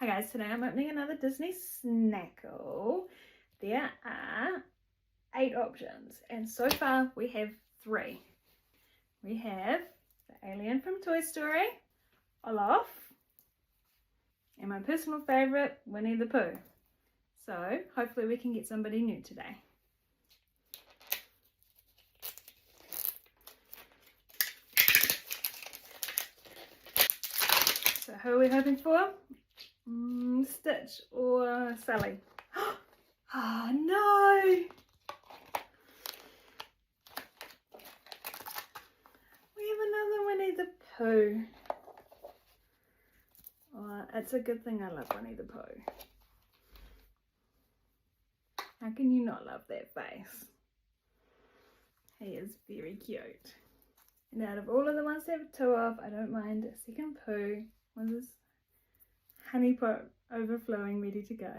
Hi guys, today I'm opening another Disney Snackle. There are 8 options and so far we have 3. We have the alien from Toy Story, Olaf, and my personal favourite, Winnie the Pooh. So hopefully we can get somebody new today. So who are we hoping for? Stitch or Sally? Oh no! We have another Winnie the Pooh. Oh, it's a good thing I love Winnie the Pooh. How can you not love that face? He is very cute. And out of all of the ones that have 2 of, I don't mind a second Pooh. What is this? Honey pot overflowing, ready to go.